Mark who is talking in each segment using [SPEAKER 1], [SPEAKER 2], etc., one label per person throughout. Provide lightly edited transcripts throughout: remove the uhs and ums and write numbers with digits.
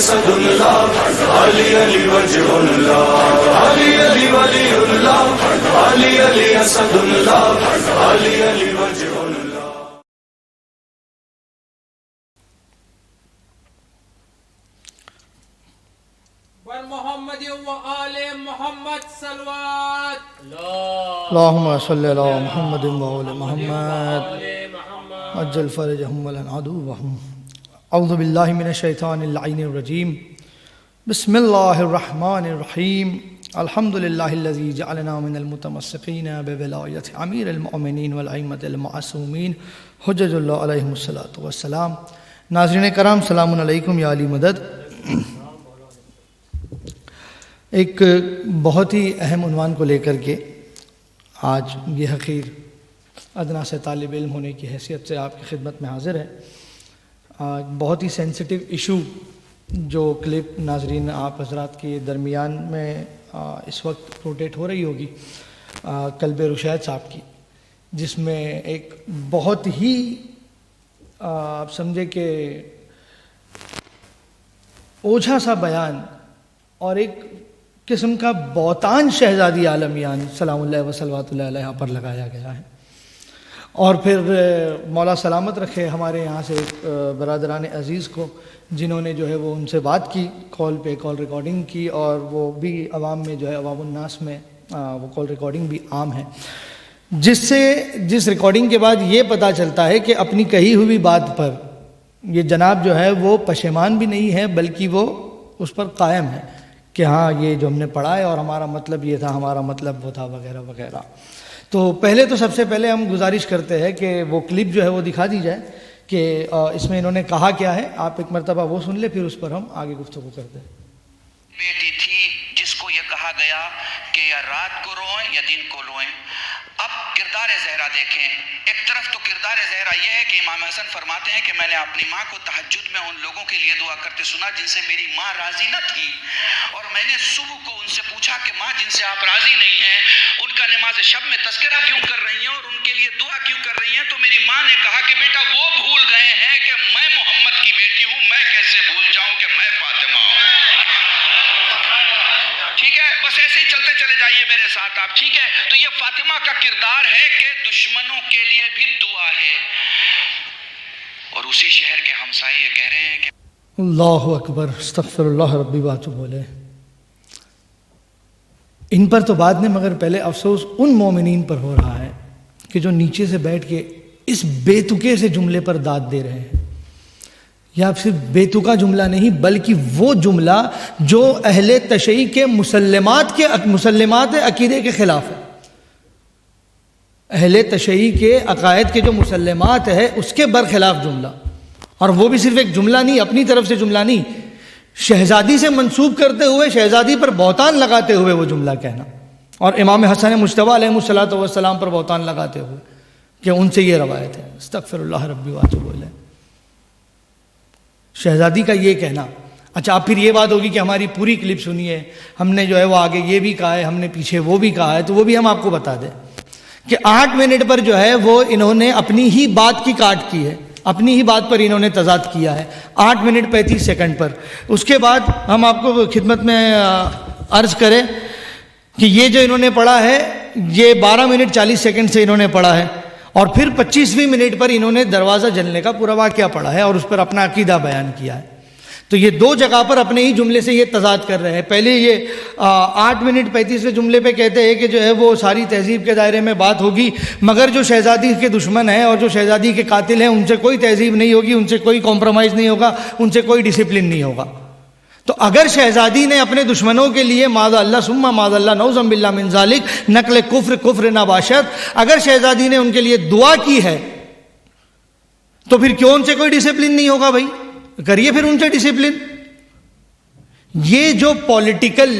[SPEAKER 1] اسد اللہ علی علی وجہ اللہ علی علی ولی اللہ علی علی اسد اللہ علی علی وجہ اللہ.
[SPEAKER 2] محمد و آل محمد صلوات
[SPEAKER 3] اللهم صل على محمد وآل محمد عجل فرجهم ولن عدوهم. اعوذ باللہ من الشیطان اللعین الرجیم. بسم اللہ الرحمن الرحیم. الحمد للہ الذی جعلنا من المتمسکین بولایت امیر المؤمنین والائمۃ المعصومین حجج اللہ علیہم الصلاۃ والسلام. ناظرین کرام سلام علیکم یا علی مدد. ایک بہت ہی اہم عنوان کو لے کر کے آج یہ حقیر ادنا سے طالب علم ہونے کی حیثیت سے آپ کی خدمت میں حاضر ہے. بہت ہی سینسٹیو ایشو جو کلپ ناظرین آپ حضرات کے درمیان میں اس وقت روٹیٹ ہو رہی ہوگی کلب رشید صاحب کی، جس میں ایک بہت ہی آپ سمجھے کہ اوجھا سا بیان اور ایک قسم کا بہتان شہزادی عالمیان سلام اللہ و صلوات اللہ علیہ پر لگایا گیا ہے. اور پھر مولا سلامت رکھے ہمارے یہاں سے ایک برادران عزیز کو جنہوں نے جو ہے وہ ان سے بات کی کال پہ، کال ریکارڈنگ کی، اور وہ بھی عوام میں جو ہے عوام الناس میں وہ کال ریکارڈنگ بھی عام ہے، جس ریکارڈنگ کے بعد یہ پتہ چلتا ہے کہ اپنی کہی ہوئی بات پر یہ جناب جو ہے وہ پشیمان بھی نہیں ہے، بلکہ وہ اس پر قائم ہے کہ ہاں یہ جو ہم نے پڑھا ہے اور ہمارا مطلب یہ تھا، ہمارا مطلب وہ تھا، وغیرہ وغیرہ. تو پہلے تو سب سے پہلے ہم گزارش کرتے ہیں کہ وہ کلپ جو ہے وہ دکھا دی جائے کہ اس میں انہوں نے کہا کیا ہے. آپ ایک مرتبہ وہ سن لیں، پھر اس پر ہم آگے گفتگو کرتے ہیں.
[SPEAKER 4] بیٹی تھی جس کو یہ کہا گیا کہ یا رات کو روئیں یا دن کو روئیں. اب کردار زہرا دیکھیں. ایک طرف تو کردار زہرا یہ ہے کہ امام حسن فرماتے ہیں کہ میں نے اپنی ماں کو تہجد میں ان لوگوں کے لیے دعا کرتے سنا جن سے میری ماں راضی نہ تھی، اور میں نے صبح کو ان سے پوچھا کہ ماں جن سے آپ راضی نہیں ہیں ان کا نماز شب میں تذکرہ کیوں کر رہی ہیں اور ان کے لیے دعا کیوں کر رہی ہیں؟ تو میری ماں نے کہا کہ بیٹا وہ بھول گئے ہیں کہ میں محمد کی بیٹی ہوں، میں کیسے بھول جاؤں کہ میں فاطمہ ہوں. ٹھیک ہے، بس ایسے ہی چلتے چلے جائیے میرے ساتھ آپ. ٹھیک ہے، تو یہ فاطمہ کا کردار ہے کہ دشمنوں کے لیے بھی دعا ہے. اور اسی شہر کے ہمسائے یہ کہہ رہے ہیں کہ
[SPEAKER 3] اللہ اکبر، استغفر اللہ ربی واتوب الیہ. ان پر تو بعد میں، مگر پہلے افسوس ان مومنین پر ہو رہا ہے کہ جو نیچے سے بیٹھ کے اس بے تکے سے جملے پر داد دے رہے ہیں. یا صرف بے تکا جملہ نہیں، بلکہ وہ جملہ جو اہل تشیع کے مسلمات عقیدے کے خلاف ہے. اہل تشیع کے عقائد کے جو مسلمات ہے اس کے برخلاف جملہ، اور وہ بھی صرف ایک جملہ نہیں، اپنی طرف سے جملہ نہیں، شہزادی سے منسوب کرتے ہوئے، شہزادی پر بہتان لگاتے ہوئے وہ جملہ کہنا، اور امام حسن مجتبیٰ علیہ الصلوۃ والسلام پر بہتان لگاتے ہوئے کہ ان سے یہ روایت ہے. استغفر اللہ ربی واتوب الیہ. شہزادی کا یہ کہنا. اچھا، اب پھر یہ بات ہوگی کہ ہماری پوری کلپ سنیے، ہم نے جو ہے وہ آگے یہ بھی کہا ہے، ہم نے پیچھے وہ بھی کہا ہے، تو وہ بھی ہم آپ کو بتا دیں کہ 8 منٹ پر جو ہے وہ انہوں نے اپنی ہی بات کی کاٹ کی ہے، اپنی ہی بات پر انہوں نے تضاد کیا ہے 8 منٹ 35 سیکنڈ پر. اس کے بعد ہم آپ کو خدمت میں عرض کریں کہ یہ جو انہوں نے پڑھا ہے یہ 12 منٹ 40 سیکنڈ سے انہوں نے پڑھا ہے، اور پھر 25ویں منٹ پر انہوں نے دروازہ جلنے کا پورا واقعہ پڑھا ہے اور اس پر اپنا عقیدہ بیان کیا ہے. تو یہ 2 جگہ پر اپنے ہی جملے سے یہ تضاد کر رہے ہیں. پہلے یہ 8 منٹ 35 جملے پہ کہتے ہیں کہ جو ہے وہ ساری تہذیب کے دائرے میں بات ہوگی، مگر جو شہزادی کے دشمن ہیں اور جو شہزادی کے قاتل ہیں ان سے کوئی تہذیب نہیں ہوگی، ان سے کوئی کمپرومائز نہیں ہوگا، ان سے کوئی ڈسپلن نہیں ہوگا. تو اگر شہزادی نے اپنے دشمنوں کے لیے معاذ اللہ ثم معاذ اللہ نعوذ باللہ من ذالک نقل کفر نباشت، اگر شہزادی نے ان کے لیے دعا کی ہے تو پھر کیوں ان سے کوئی ڈسپلن نہیں ہوگا؟ بھائی کریے پھر ان سے ڈسپلن. یہ جو پولیٹیکل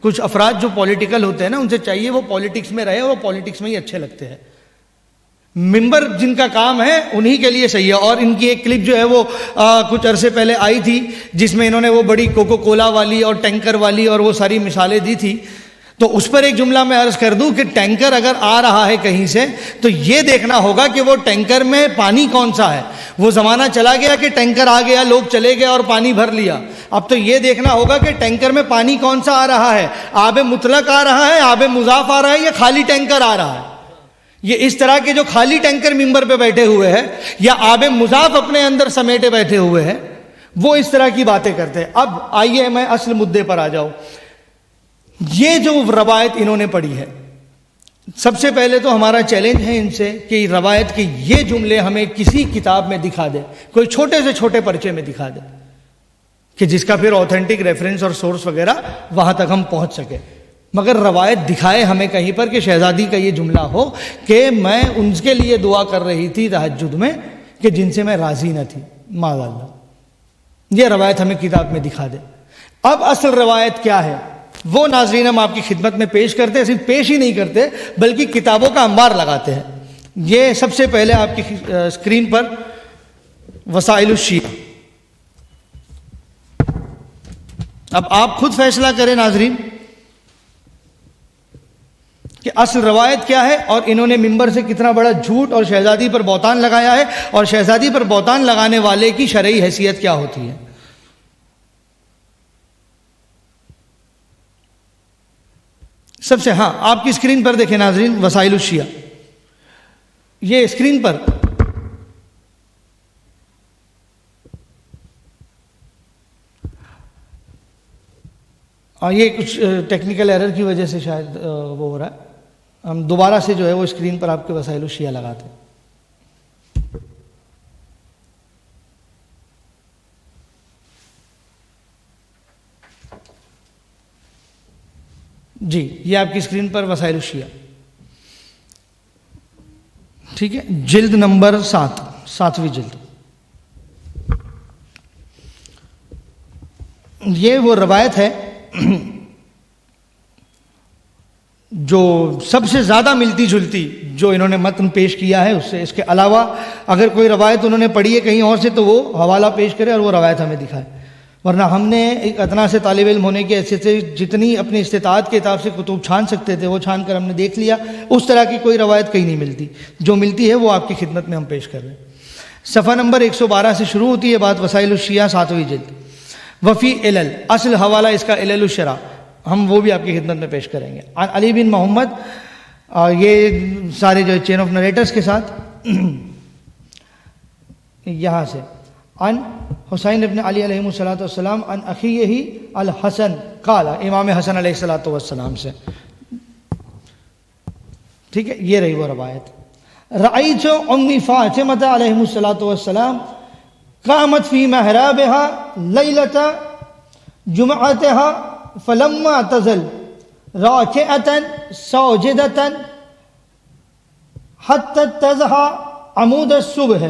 [SPEAKER 3] کچھ افراد جو پولیٹیکل ہوتے ہیں نا، ان سے چاہیے وہ پولیٹکس میں رہے، وہ پولیٹکس میں ہی اچھے لگتے ہیں. ممبر جن کا کام ہے انہی کے لیے صحیح ہے. اور ان کی ایک کلپ جو ہے وہ کچھ عرصے پہلے آئی تھی جس میں انہوں نے وہ بڑی کوکو کولا والی اور ٹینکر والی اور وہ ساری مثالیں دی تھی. تو اس پر ایک جملہ میں عرض کر دوں کہ ٹینکر اگر آ رہا ہے کہیں سے تو یہ دیکھنا ہوگا کہ وہ ٹینکر میں پانی کون سا ہے. وہ زمانہ چلا گیا کہ ٹینکر آ گیا، لوگ چلے گئے اور پانی بھر لیا. اب تو یہ دیکھنا ہوگا کہ ٹینکر میں پانی کون سا آ رہا ہے, آب مطلق آ رہا ہے, آب مضاف آ رہا ہے, یا خالی ٹینکر آ رہا ہے. یہ اس طرح کے جو خالی ٹینکر ممبر پہ بیٹھے ہوئے ہیں یا آب مضاف اپنے اندر سمیٹے بیٹھے ہوئے ہیں, وہ اس طرح کی باتیں کرتے ہیں. اب آئیے میں اصل مدے پر آ جاؤں. یہ جو روایت انہوں نے پڑھی ہے, سب سے پہلے تو ہمارا چیلنج ہے ان سے کہ روایت کے یہ جملے ہمیں کسی کتاب میں دکھا دے, کوئی چھوٹے سے چھوٹے پرچے میں دکھا دے, کہ جس کا پھر آتھینٹک ریفرنس اور سورس وغیرہ وہاں تک ہم پہنچ سکے. مگر روایت دکھائے ہمیں کہیں پر کہ شہزادی کا یہ جملہ ہو کہ میں ان کے لیے دعا کر رہی تھی تہجد میں کہ جن سے میں راضی نہ تھی, معاذ اللہ. یہ روایت ہمیں کتاب میں دکھا دے. اب اصل روایت کیا ہے وہ ناظرین ہم آپ کی خدمت میں پیش کرتے ہیں, صرف پیش ہی نہیں کرتے بلکہ کتابوں کا انبار لگاتے ہیں. یہ سب سے پہلے آپ کی اسکرین پر وسائل الشیعہ. اب آپ خود فیصلہ کریں ناظرین کہ اصل روایت کیا ہے اور انہوں نے ممبر سے کتنا بڑا جھوٹ اور شہزادی پر بہتان لگایا ہے, اور شہزادی پر بہتان لگانے والے کی شرعی حیثیت کیا ہوتی ہے. سب سے آپ کی اسکرین پر دیکھیں ناظرین وسائل الشیعہ. یہ اسکرین پر یہ کچھ ٹیکنیکل ایرر کی وجہ سے شاید وہ ہو رہا ہے, ہم دوبارہ سے جو ہے وہ اسکرین پر آپ کے وسائل الشیعہ لگاتے ہیں. جی یہ آپ کی اسکرین پر وسائل الشیعہ, ٹھیک ہے, جلد نمبر 7, 7ویں جلد. یہ وہ روایت ہے جو سب سے زیادہ ملتی جلتی جو انہوں نے متن پیش کیا ہے اس سے. اس کے علاوہ اگر کوئی روایت انہوں نے پڑھی ہے کہیں اور سے تو وہ حوالہ پیش کرے اور وہ روایت ہمیں دکھائے, ورنہ ہم نے ایک ادنا سے طالب علم ہونے کے حیثیت سے جتنی اپنی استطاعت کے حساب سے کتب چھان سکتے تھے وہ چھان کر ہم نے دیکھ لیا. اس طرح کی کوئی روایت کہیں نہیں ملتی, جو ملتی ہے وہ آپ کی خدمت میں ہم پیش کر رہے ہیں. صفحہ نمبر 112 سے شروع ہوتی ہے بات وسائل الشیعہ 7ویں جلد. وفی علل, اصل حوالہ اس کا علل الشرع, ہم وہ بھی آپ کی خدمت میں پیش کریں گے. علی بن محمد, یہ سارے جو چین آف نریٹرز کے ساتھ یہاں سے عن حسین ابن علی علیہ الصلوۃ والسلام عن اخیہ الحسن قال, امام حسن علیہ الصلوۃ والسلام سے, ٹھیک ہے. یہ رہی وہ روایت. رأیت امی فاطمہ علیہ الصلوۃ والسلام قامت فی محرابها لیلۃ جمعتها فلما تزل راکعة ساجدة حتى تزح عمود الصبح.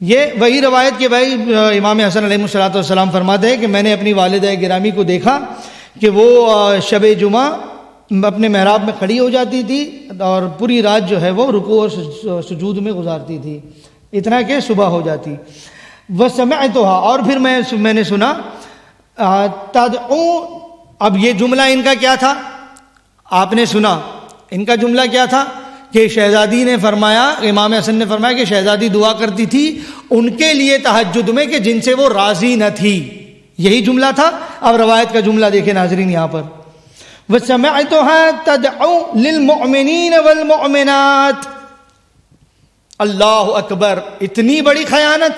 [SPEAKER 3] یہ وہی روایت کہ بھائی امام حسن علیہ الصلوۃ والسلام فرماتے ہیں کہ میں نے اپنی والدہ گرامی کو دیکھا کہ وہ شب جمعہ اپنے محراب میں کھڑی ہو جاتی تھی اور پوری رات جو ہے وہ رکوع اور سجود میں گزارتی تھی اتنا کہ صبح ہو جاتی. وسمعتها, اور پھر میں نے سنا تدعو. اب یہ جملہ ان کا کیا تھا آپ نے سنا, ان کا جملہ کیا تھا کہ شہزادی نے فرمایا, امام حسن نے فرمایا کہ شہزادی دعا کرتی تھی ان کے لیے تہجد میں کہ جن سے وہ راضی نہ تھی. یہی جملہ تھا. اب روایت کا جملہ دیکھیں ناظرین یہاں پر, وَسَمِعْتُهَا تَدْعُو لِلْمُؤْمِنِينَ وَالْمُؤْمِنَاتِ. اللہ اکبر, اتنی بڑی خیانت,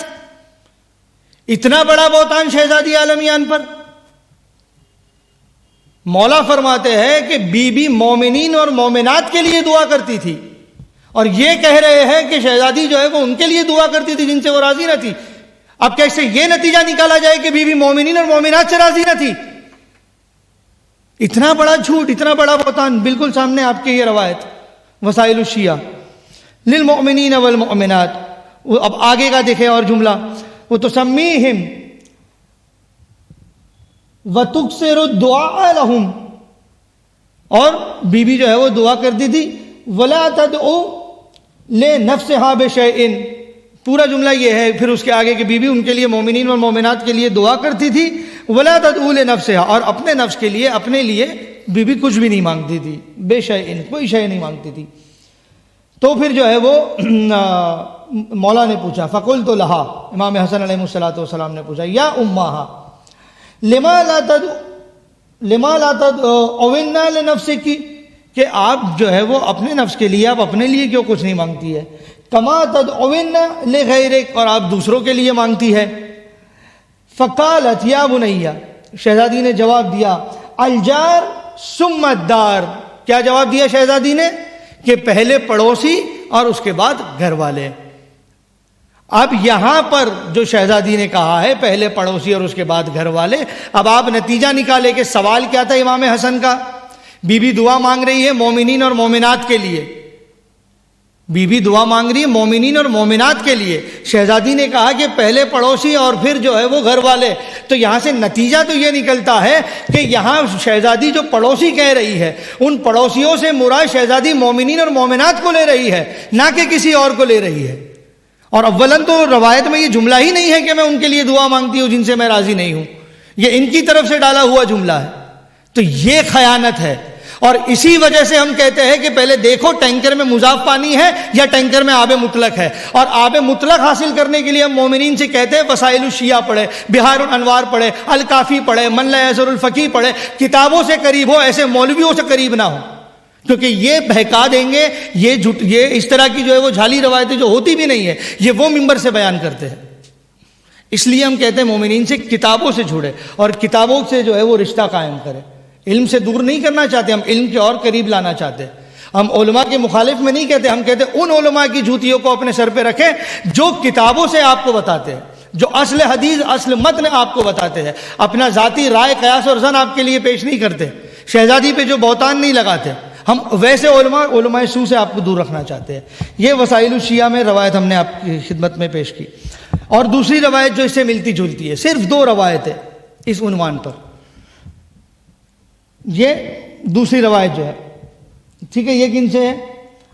[SPEAKER 3] اتنا بڑا بہتان شہزادی عالمیان پر. مولا فرماتے ہیں کہ بی بی مومنین اور مومنات کے لیے دعا کرتی تھی, اور یہ کہہ رہے ہیں کہ شہزادی جو ہے وہ ان کے لیے دعا کرتی تھی جن سے وہ راضی نہ تھی. اب کیسے یہ نتیجہ نکالا جائے کہ بی بی مومنین اور مومنات سے راضی نہ تھی؟ اتنا بڑا جھوٹ, اتنا بڑا بہتان. بالکل سامنے آپ کے یہ روایت وسائل الشیعہ للمؤمنین والمؤمنات. اب آگے کا دیکھیں اور جملہ, وہ تسمیہم وَتُكْسِرُ الدُّعَاءَ لَهُمْ, اور بی بی جو ہے وہ دعا کرتی تھی. وَلَا تَدْعُو لِنَفْسِهَا بِشَيْءٍ. پورا جملہ یہ ہے. پھر اس کے آگے کہ بی بی ان کے لیے مومنین اور مومنات کے لیے دعا کرتی تھی. وَلَا تَدْعُو لِنَفْسِهَا, اور اپنے نفس کے لیے, اپنے لیے بی بی کچھ بھی نہیں مانگتی تھی. بے شیء, کوئی شے نہیں مانگتی تھی. تو پھر جو ہے وہ مولا نے پوچھا, فَقُلْتُ لَهَا, امام حسن علیہ الصلوۃ والسلام نے پوچھا, یا امہا, لما لا تدعونا لنفسکی، کہ آپ جو ہے وہ اپنے نفس کے لیے، آپ اپنے لیے کیوں کچھ نہیں مانگتی ہے؟ کما تدعونا لغیرک، اور آپ دوسروں کے لیے مانگتی ہے۔ فقالت یا بنیا، شہزادی نے جواب دیا، الجار ثم الدار، کیا جواب دیا شہزادی نے؟ کہ پہلے پڑوسی اور اس کے بعد گھر والے۔ اب یہاں پر جو شہزادی نے کہا ہے پہلے پڑوسی اور اس کے بعد گھر والے، اب آپ نتیجہ نکالے کہ سوال کیا تھا امام حسن کا؟ بی بی دعا مانگ رہی ہے مومنین اور مومنات کے لیے، بی بی دعا مانگ رہی ہے مومنین اور مومنات کے لیے، شہزادی نے کہا کہ پہلے پڑوسی اور پھر جو ہے وہ گھر والے۔ تو یہاں سے نتیجہ تو یہ نکلتا ہے کہ یہاں شہزادی جو پڑوسی کہہ رہی ہے، ان پڑوسیوں سے مراد شہزادی مومنین اور مومنات کو لے رہی ہے، نہ کہ کسی اور کو لے رہی ہے۔ اور اولاً تو روایت میں یہ جملہ ہی نہیں ہے کہ میں ان کے لیے دعا مانگتی ہوں جن سے میں راضی نہیں ہوں، یہ ان کی طرف سے ڈالا ہوا جملہ ہے۔ تو یہ خیانت ہے، اور اسی وجہ سے ہم کہتے ہیں کہ پہلے دیکھو ٹینکر میں مضاف پانی ہے یا ٹینکر میں آب مطلق ہے، اور آب مطلق حاصل کرنے کے لیے ہم مومنین سے کہتے ہیں وسائل الشیعہ پڑھے، بہار الانوار پڑھے، الکافی پڑھے، من لا یزر الفقی پڑھے، کتابوں سے قریب ہو، ایسے مولویوں سے قریب نہ ہو، کیونکہ یہ بہکا دیں گے۔ یہ اس طرح کی جو ہے وہ جھالی روایتیں جو ہوتی بھی نہیں ہے، یہ وہ ممبر سے بیان کرتے ہیں۔ اس لیے ہم کہتے ہیں مومنین سے کتابوں سے جڑے اور کتابوں سے جو ہے وہ رشتہ قائم کرے۔ علم سے دور نہیں کرنا چاہتے، ہم علم کے اور قریب لانا چاہتے ہیں۔ ہم علماء کے مخالف میں نہیں کہتے، ہم کہتے ہیں ان علماء کی جوتیوں کو اپنے سر پہ رکھیں جو کتابوں سے آپ کو بتاتے ہیں، جو اصل حدیث اصل متن آپ کو بتاتے ہیں، اپنا ذاتی رائے قیاس اور ظن آپ کے لیے پیش نہیں کرتے، شہزادی پہ جو بہتان نہیں لگاتے۔ ہم ویسے علماء سو سے آپ کو دور رکھنا چاہتے ہیں۔ یہ وسائل الشیعہ میں روایت ہم نے آپ کی خدمت میں پیش کی۔ اور دوسری روایت جو اس سے ملتی جلتی ہے، صرف 2 روایتیں اس عنوان پر، یہ دوسری روایت جو ہے، ٹھیک ہے، یہ کن سے ہے؟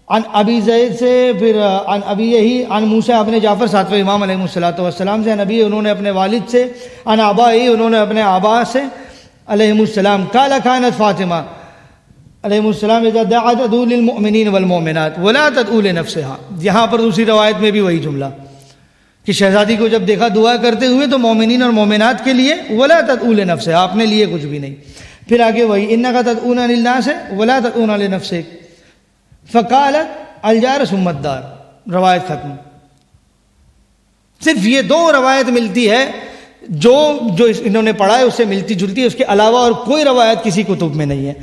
[SPEAKER 3] عن ابی زید سے، پھر عن ابی یہی عن موسیٰ ابن جعفر ساتویں امام علیہ الصلوۃ والسلام سے، نبی انہوں نے اپنے والد سے، عن آبائی انہوں نے اپنے آبا سے علیہ السلام، قال كانت فاطمہ علیہ السلام اذا دعت تدعو للمؤمنین والمؤمنات ولا تدعو لنفسها۔ یہاں پر دوسری روایت میں بھی وہی جملہ کہ شہزادی کو جب دیکھا دعا کرتے ہوئے تو مومنین اور مومنات کے لیے، ولا تدعو لنفسها، اپنے لیے کچھ بھی نہیں۔ پھر آگے وہی انک تدعون للناس ولا تدعون لنفسک، فقالت الجار ثم الدار، روایت ختم۔ صرف یہ 2 روایت ملتی ہے جو انہوں نے پڑھا ہے اس سے ملتی جلتی ہے، اس کے علاوہ اور کوئی روایت کسی کتب میں نہیں ہے۔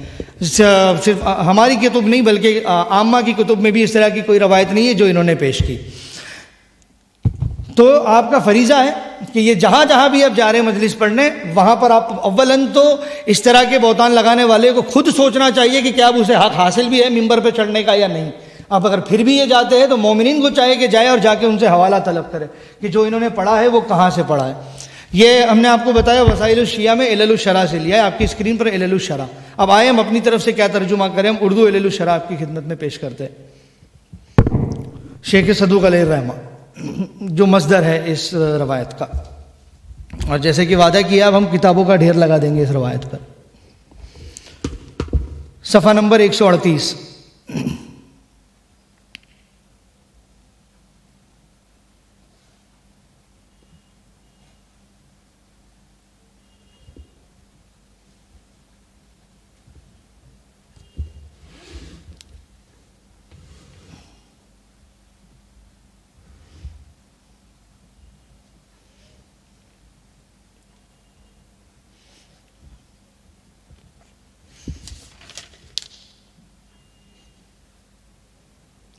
[SPEAKER 3] صرف ہماری کتب نہیں بلکہ عامہ کی کتب میں بھی اس طرح کی کوئی روایت نہیں ہے جو انہوں نے پیش کی۔ تو آپ کا فریضہ ہے کہ یہ جہاں جہاں بھی آپ جا رہے ہیں مجلس پڑھنے، وہاں پر آپ اولاً تو اس طرح کے بہتان لگانے والے کو خود سوچنا چاہیے کہ کیا اب اسے حق حاصل بھی ہے ممبر پہ چڑھنے کا یا نہیں۔ آپ اگر پھر بھی یہ جاتے ہیں تو مومنین کو چاہیے کہ جائے اور جا کے ان سے حوالہ طلب کرے کہ جو انہوں نے پڑھا ہے وہ کہاں سے پڑھا ہے۔ یہ ہم نے آپ کو بتایا وسائل الشیعہ میں علل الشرع سے لیا ہے، آپ کی اسکرین پر علل الشرع۔ اب آئے ہم اپنی طرف سے کیا ترجمہ کریں، ہم اردو علل الشرع آپ کی خدمت میں پیش کرتے ہیں۔ شیخ صدوق علیہ الرحمہ جو مصدر ہے اس روایت کا، اور جیسے کہ وعدہ کیا اب ہم کتابوں کا ڈھیر لگا دیں گے اس روایت پر۔ صفحہ نمبر 138۔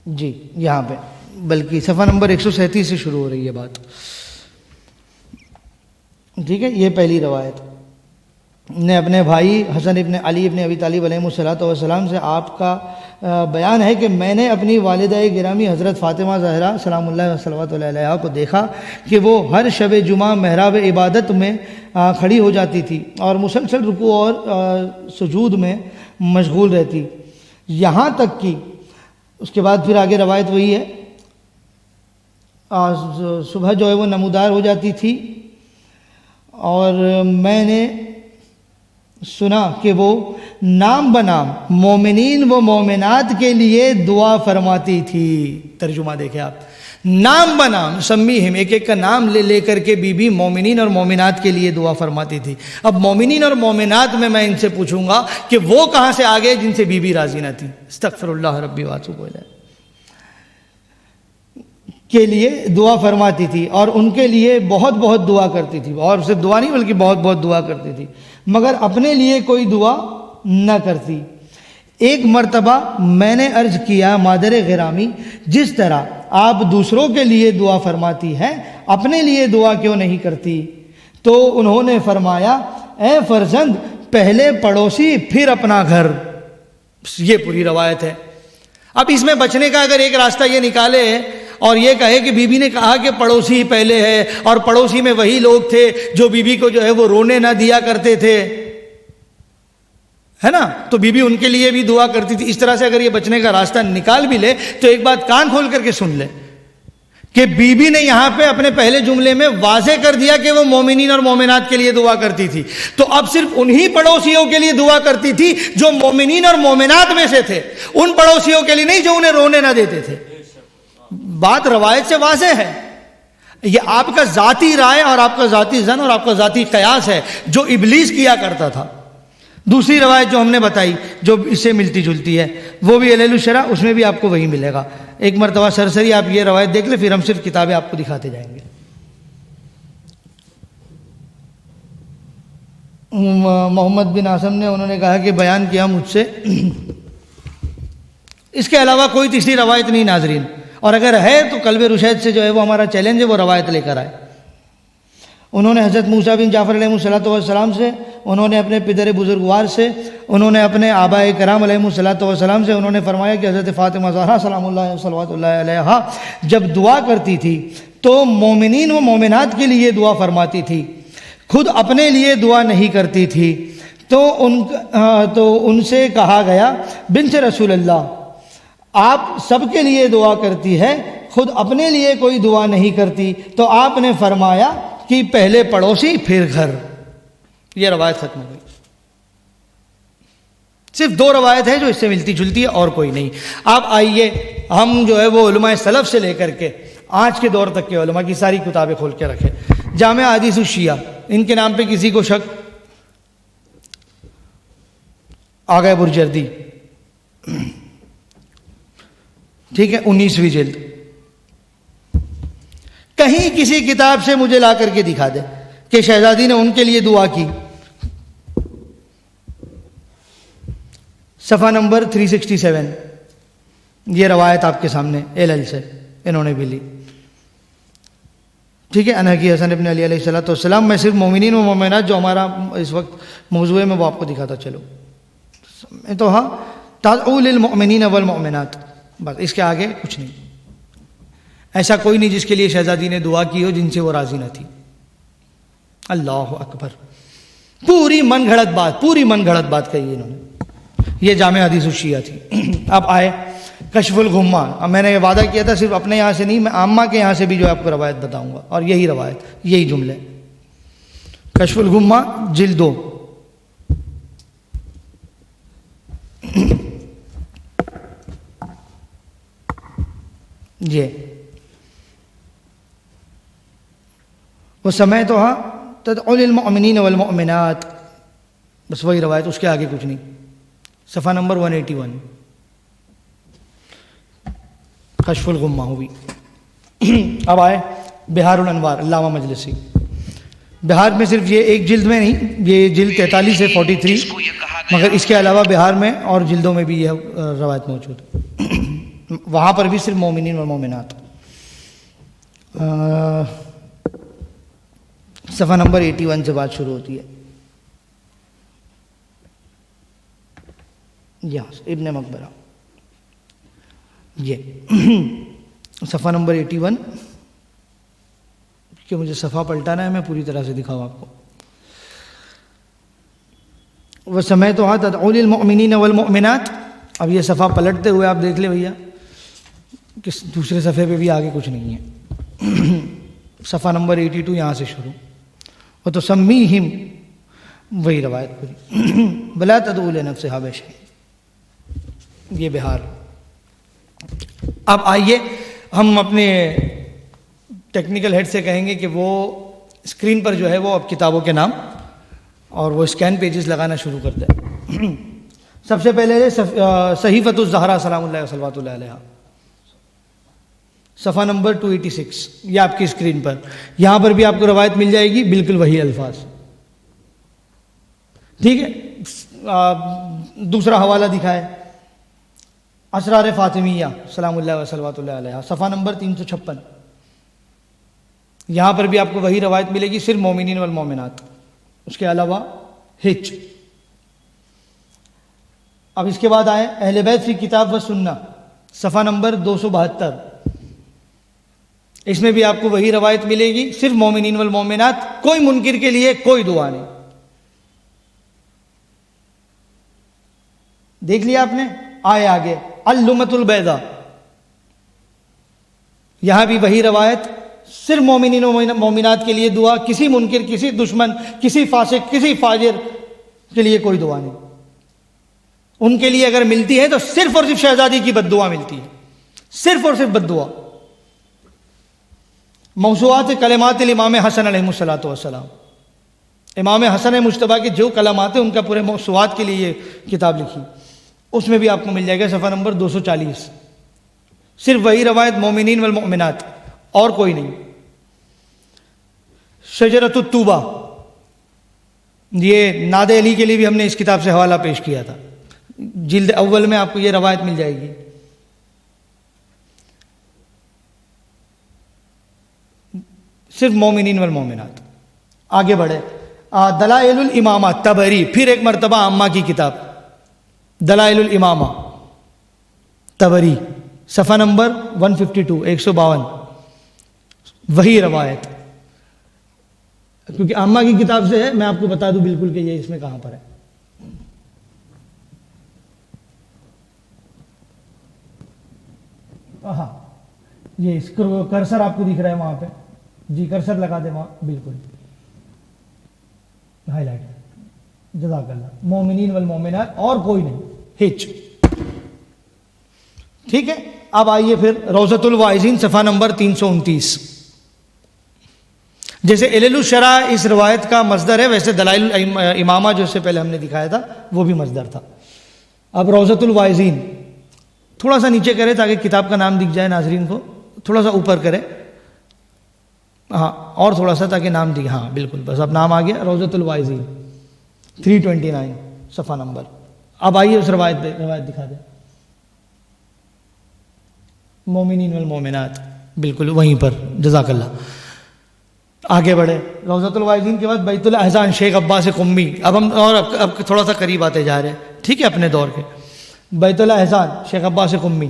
[SPEAKER 3] جی یہاں پہ بلکہ صفحہ نمبر 137 سے شروع ہو رہی ہے بات، ٹھیک ہے۔ یہ پہلی روایت نے اپنے بھائی حسن ابن علی ابن ابی طالب علیہ الصلوۃ والسلام سے آپ کا بیان ہے کہ میں نے اپنی والدہ گرامی حضرت فاطمہ زہرا سلام اللہ صلوات اللہ علیہا کو دیکھا کہ وہ ہر شب جمعہ محراب عبادت میں کھڑی ہو جاتی تھی اور مسلسل رکوع اور سجود میں مشغول رہتی، یہاں تک کہ اس کے بعد پھر آگے روایت وہی ہے، صبح جو ہے وہ نمودار ہو جاتی تھی اور میں نے سنا کہ وہ نام بنام مومنین و مومنات کے لیے دعا فرماتی تھی۔ ترجمہ دیکھیں آپ، نام بنام سمیہم، ایک ایک کا نام لے لے کر کے بی بی مومنین اور مومنات کے لیے دعا فرماتی تھی. اب مومنین اور مومنات میں ان سے پوچھوں گا کہ وہ کہاں سے آگے جن سے بی بی راضی نہ تھی. استغفر اللہ ربی واتوب الیہ. کے لیے دعا فرماتی تھی اور ان کے لیے بہت بہت دعا کرتی تھی، اور صرف دعا نہیں بلکہ بہت بہت دعا کرتی تھی، مگر اپنے لیے کوئی دعا نہ کرتی. ایک مرتبہ میں نے عرض کیا مادر گرامی، جس طرح آپ دوسروں کے لیے دعا فرماتی ہیں اپنے لیے دعا کیوں نہیں کرتی؟ تو انہوں نے فرمایا اے فرزند، پہلے پڑوسی پھر اپنا گھر. یہ پوری روایت ہے. اب اس میں بچنے کا اگر ایک راستہ یہ نکالے اور یہ کہے کہ بی بی نے کہا کہ پڑوسی ہی پہلے ہے، اور پڑوسی میں وہی لوگ تھے جو بی بی کو جو ہے وہ رونے نہ دیا کرتے تھے، ہے نا، تو بی بی ان کے لیے بھی دعا کرتی تھی. اس طرح سے اگر یہ بچنے کا راستہ نکال بھی لے تو ایک بات کان کھول کر کے سن لے کہ بی بی نے یہاں پہ اپنے پہلے جملے میں واضح کر دیا کہ وہ مومنین اور مومنات کے لیے دعا کرتی تھی، تو اب صرف انہی پڑوسیوں کے لیے دعا کرتی تھی جو مومنین اور مومنات میں سے تھے، ان پڑوسیوں کے لیے نہیں جو انہیں رونے نہ دیتے تھے. بات روایت سے واضح ہے. یہ آپ کا ذاتی رائے اور آپ کا ذاتی ظن اور آپ کا ذاتی قیاس ہے جو ابلیس کیا کرتا تھا. دوسری روایت جو ہم نے بتائی جو اس سے ملتی جلتی ہے وہ بھی علیل الشرع، اس میں بھی آپ کو وہی ملے گا. ایک مرتبہ سرسری آپ یہ روایت دیکھ لیں، پھر ہم صرف کتابیں آپ کو دکھاتے جائیں گے. محمد بن عاصم نے انہوں نے کہا کہ بیان کیا مجھ سے، اس کے علاوہ کوئی تیسری روایت نہیں ناظرین، اور اگر ہے تو قلب رشید سے جو ہے وہ ہمارا چیلنج ہے، وہ روایت لے کر آئے. انہوں نے حضرت موسیٰ بن جعفر علیہ السلام سے، انہوں نے اپنے پدر بزرگوار سے، انہوں نے اپنے آباء کرام علیہ السلام سے، انہوں نے فرمایا کہ حضرت فاطمہ زہرا سلام اللہ صلوات اللہ علیہا جب دعا کرتی تھی تو مومنین و مومنات کے لیے دعا فرماتی تھی، خود اپنے لیے دعا نہیں کرتی تھی. تو ان سے کہا گیا بنت رسول اللہ، آپ سب کے لیے دعا کرتی ہے، خود اپنے لیے کوئی دعا نہیں کرتی. تو آپ نے فرمایا کہ پہلے پڑوسی پھر گھر. یہ روایت ختم ہو گئی. صرف دو روایت ہے جو اس سے ملتی جلتی ہے اور کوئی نہیں. آپ آئیے ہم جو ہے وہ علماء سلف سے لے کر کے آج کے دور تک کے علماء کی ساری کتابیں کھول کے رکھے. جامع احادیث الشیعہ، ان کے نام پہ کسی کو شک؟ آغا برجردی، ٹھیک ہے، 19ویں جلد. کہیں کسی کتاب سے مجھے لا کر کے دکھا دے کہ شہزادی نے ان کے لیے دعا کی. صفحہ نمبر 367 یہ روایت آپ کے سامنے ایل سے انہوں نے بھی لی. ٹھیک ہے، انحقی حسن ابن علی علیہ السلام. میں صرف مومنین و مومنات جو ہمارا اس وقت موضوع ہے میں وہ آپ کو دکھاتا چلو. تو ہاں تدعو للمؤمنین والمؤمنات، بس اس کے آگے کچھ نہیں. ایسا کوئی نہیں جس کے لیے شہزادی نے دعا کی ہو جن سے وہ راضی نہ تھی. اللہ اکبر. پوری من گھڑت بات کہی انہوں نے. یہ جامع حدیث الشیعہ تھی. اب آئے کشف الغمہ. اب میں نے یہ وعدہ کیا تھا صرف اپنے یہاں سے نہیں، میں عامہ کے یہاں سے بھی جو ہے آپ کو روایت بتاؤں گا، اور یہی روایت یہی جملے. کشف الغمہ جلد 2. یہ وہ سمے تو ہاں تدعو للمؤمنین والمؤمنات، بس وہی روایت، اس کے آگے کچھ نہیں. صفحہ نمبر 181 کشف الغمہ ہوئی. اب آئے بہار الانوار علامہ مجلسی. بہار میں صرف یہ ایک جلد میں نہیں، یہ جلد 43 سے 43، مگر اس کے علاوہ بہار میں اور جلدوں میں بھی یہ روایت موجود ہے. وہاں پر بھی صرف مومنین اور مومنات. صفحہ نمبر 81 سے بات شروع ہوتی ہے. یہاں ابن مقبرہ، یہ صفحہ نمبر 81 کہ مجھے صفحہ پلٹانا ہے، میں پوری طرح سے دکھاؤں آپ کو. وَسَمَعْتُهَا تَدْعُو لِلْمُؤْمِنِينَ وَالْمُؤْمِنَاتِ. اب یہ صفحہ پلٹتے ہوئے آپ دیکھ لیں بھیا کہ دوسرے صفحے پہ بھی آگے کچھ نہیں ہے. صفحہ نمبر 82 یہاں سے شروع. وَتُسَمِّيهِمْ، وہی روایت پوری. بَلَا تَدْعُو لِنَفْسِهَا بِشَيْءٍ. یہ بہار. اب آئیے ہم اپنے ٹیکنیکل ہیڈ سے کہیں گے کہ وہ اسکرین پر جو ہے وہ اب کتابوں کے نام اور وہ اسکین پیجز لگانا شروع کر دیں. سب سے پہلے ہے صحیفۃ الزہرا سلام اللہ صلوات اللہ علیہ، صفحہ نمبر 286. یہ آپ کی اسکرین پر، یہاں پر بھی آپ کو روایت مل جائے گی، بالکل وہی الفاظ. ٹھیک ہے. دوسرا حوالہ دکھائے اسرار فاطمیہ سلام اللہ صلوات اللہ علیہ، صفحہ نمبر 356. یہاں پر بھی آپ کو وہی روایت ملے گی، صرف مومنین والمومنات، اس کے علاوہ ہچ. اب اس کے بعد آئے اہل بیت فی کتاب و سنہ، صفحہ نمبر 272. اس میں بھی آپ کو وہی روایت ملے گی، صرف مومنین والمومنات، کوئی منکر کے لیے کوئی دعا نہیں. دیکھ لیا آپ نے. آئے آگے اللمۃ البیضاء، یہاں بھی وہی روایت، صرف مومنین و مومنات کے لیے دعا، کسی منکر، کسی دشمن، کسی فاسق، کسی فاجر کے لیے کوئی دعا نہیں. ان کے لیے اگر ملتی ہے تو صرف اور صرف شہزادی کی بد دعا ملتی ہے، صرف اور صرف بد دعا. موضوعات کلمات الامام حسن علیہ الصلوۃ والسلام، امام حسن مجتبیٰ کے جو کلمات ہیں ان کا پورے موضوعات کے لیے یہ کتاب لکھی، اس میں بھی آپ کو مل جائے گا صفحہ نمبر 240. صرف وہی روایت مومنین والمؤمنات، اور کوئی نہیں. شجرۃ الطوبہ، یہ ناد علی کے لیے بھی ہم نے اس کتاب سے حوالہ پیش کیا تھا، جلد اول میں آپ کو یہ روایت مل جائے گی. صرف مومنین والمومنات. آگے بڑھے دلائل الامامہ طبری، پھر ایک مرتبہ عامہ کی کتاب دلائل الامامہ طبری، صفحہ نمبر 152 152. وہی روایت، کیونکہ عامہ کی کتاب سے ہے، میں آپ کو بتا دوں بالکل کہ یہ اس میں کہاں پر ہے. ہاں یہ کرسر آپ کو دکھ رہا ہے وہاں پہ، جی کرسر لگا دیں وہاں، بالکل ہائی لائٹ. جزاک اللہ. مومنین والمومنات، اور کوئی نہیں، ہچ. ٹھیک ہے. اب آئیے پھر روضۃ الواعظین، صفحہ نمبر 329. جیسے علل الشرع اس روایت کا مصدر ہے، ویسے دلائل الامامہ جو اس سے پہلے ہم نے دکھایا تھا وہ بھی مصدر تھا. اب روضۃ الواعظین تھوڑا سا نیچے کرے تاکہ کتاب کا نام دکھ جائے ناظرین کو، تھوڑا سا اوپر کرے، ہاں اور تھوڑا سا تاکہ نام دکھے. ہاں بالکل، بس اب نام آ گیا، روضۃ الواعظین 329 صفحہ نمبر. اب آئیے اس روایت دکھا دیں، مومنین والمومنات، بالکل وہیں پر. جزاک اللہ. آگے بڑھے روضۃ الواعظین کے بعد بیت الاحزان شیخ عباس قمی. اب ہم اور اب تھوڑا سا قریب آتے جا رہے ہیں، ٹھیک ہے، اپنے دور کے. بیت الاحزان شیخ عباس قمی،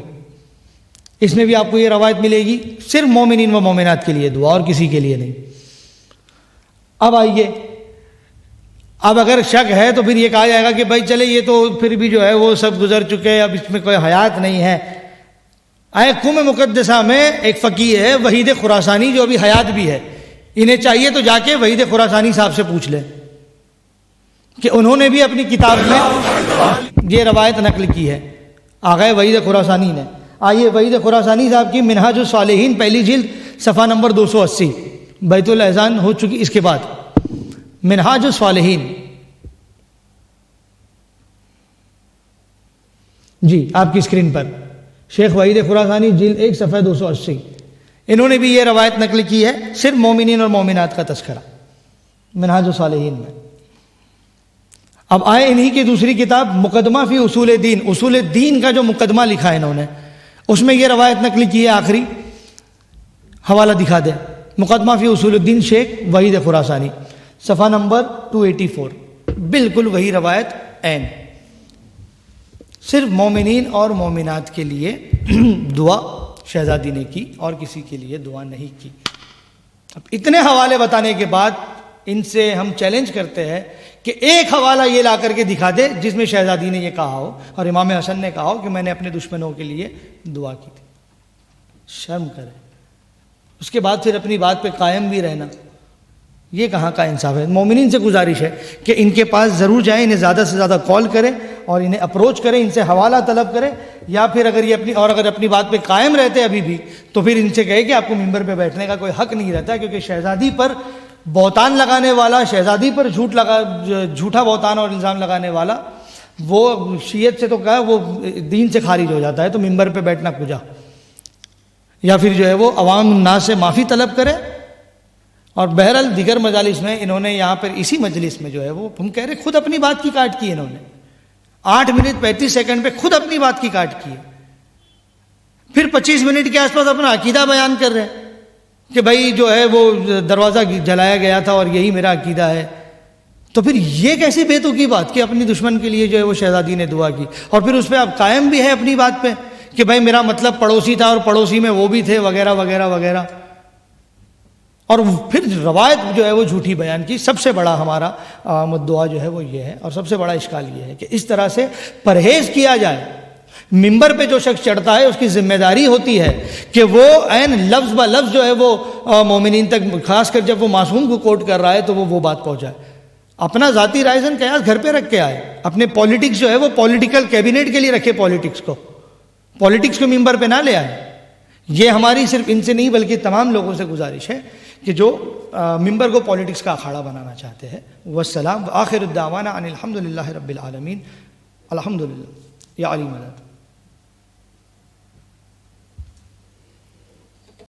[SPEAKER 3] اس میں بھی آپ کو یہ روایت ملے گی، صرف مومنین و مومنات کے لیے دعا اور کسی کے لیے نہیں. اب آئیے، اب اگر شک ہے تو پھر یہ کہا جائے گا کہ بھائی چلے یہ تو پھر بھی جو ہے وہ سب گزر چکے، اب اس میں کوئی حیات نہیں ہے. قم مقدسہ میں ایک فقیہ ہے وحید خراسانی، جو ابھی حیات بھی ہے. انہیں چاہیے تو جا کے وحید خراسانی صاحب سے پوچھ لیں کہ انہوں نے بھی اپنی کتاب میں یہ روایت نقل کی ہے. آغا وحید خراسانی نے. آئیے وحید خراسانی صاحب کی منہاج الصالحین پہلی جلد صفحہ نمبر 280. بیت الاحزان ہو چکی، اس کے بعد منہاج الصالحین، جی آپ کی اسکرین پر شیخ وحید خراسانی جلد 1 صفحہ 280. انہوں نے بھی یہ روایت نقل کی ہے، صرف مومنین اور مومنات کا تذکرہ منہاج الصالحین میں. اب آئے انہی کی دوسری کتاب مقدمہ فی اصول دین، اصول دین کا جو مقدمہ لکھا ہے انہوں نے، اس میں یہ روایت نقل کی ہے. آخری حوالہ دکھا دیں، مقدمہ فی اصول الدین شیخ وحید خراسانی، صفحہ نمبر 284. بالکل وہی روایت عین، صرف مومنین اور مومنات کے لیے دعا شہزادی نے کی اور کسی کے لیے دعا نہیں کی. اب اتنے حوالے بتانے کے بعد ان سے ہم چیلنج کرتے ہیں کہ ایک حوالہ یہ لا کر کے دکھا دے جس میں شہزادی نے یہ کہا ہو اور امام حسن نے کہا ہو کہ میں نے اپنے دشمنوں کے لیے دعا کی تھی. شرم کرے. اس کے بعد پھر اپنی بات پہ قائم بھی رہنا، یہ کہاں کا انصاف ہے. مومنین سے گزارش ہے کہ ان کے پاس ضرور جائیں، انہیں زیادہ سے زیادہ کال کریں اور انہیں اپروچ کرے، ان سے حوالہ طلب کرے، یا پھر اگر اپنی بات پہ قائم رہتے ابھی بھی تو پھر ان سے کہے کہ آپ کو ممبر پہ بیٹھنے کا کوئی حق نہیں رہتا، کیونکہ شہزادی پر بہتان لگانے والا، شہزادی پر جھوٹا بہتان اور الزام لگانے والا، وہ شیعت سے تو کہا وہ دین سے خارج ہو جاتا ہے، تو ممبر پہ بیٹھنا کجا؟ یا پھر جو ہے وہ عوام الناس سے معافی طلب کرے. اور بہرحال دیگر مجالس میں انہوں نے یہاں پر اسی مجلس میں جو ہے وہ ہم کہہ رہے خود اپنی بات کی کاٹ کی، انہوں نے 8 منٹ 35 سیکنڈ پہ خود اپنی بات کی کاٹ کی ہے. پھر 25 منٹ کے آس پاس اپنا عقیدہ بیان کر رہے ہیں کہ بھائی جو ہے وہ دروازہ جلایا گیا تھا اور یہی میرا عقیدہ ہے. تو پھر یہ کیسی بے تکی بات کہ اپنی دشمن کے لیے جو ہے وہ شہزادی نے دعا کی، اور پھر اس پہ آپ قائم بھی ہے اپنی بات پہ کہ بھائی میرا مطلب پڑوسی تھا اور پڑوسی میں وہ بھی تھے وغیرہ وغیرہ وغیرہ. اور پھر روایت جو ہے وہ جھوٹی بیان کی. سب سے بڑا ہمارا مدعا جو ہے وہ یہ ہے، اور سب سے بڑا اشکال یہ ہے کہ اس طرح سے پرہیز کیا جائے. ممبر پہ جو شخص چڑھتا ہے اس کی ذمہ داری ہوتی ہے کہ وہ عین لفظ بہ لفظ جو ہے وہ مومنین تک، خاص کر جب وہ معصوم کو کوٹ کر رہا ہے تو وہ بات پہنچائے. اپنا ذاتی رائزن قیاس گھر پہ رکھ کے آئے. اپنے پولیٹکس جو ہے وہ پولیٹیکل کیبنٹ کے لیے رکھے، پولیٹکس کو ممبر پہ نہ لے آئے. یہ ہماری صرف ان سے نہیں بلکہ تمام لوگوں سے گزارش ہے کہ جو ممبر کو پولیٹکس کا اکھاڑا بنانا چاہتے ہیں. والسلام آخر الدعوانا ان الحمد للہ رب العالمین. الحمد للہ یا علی مدد.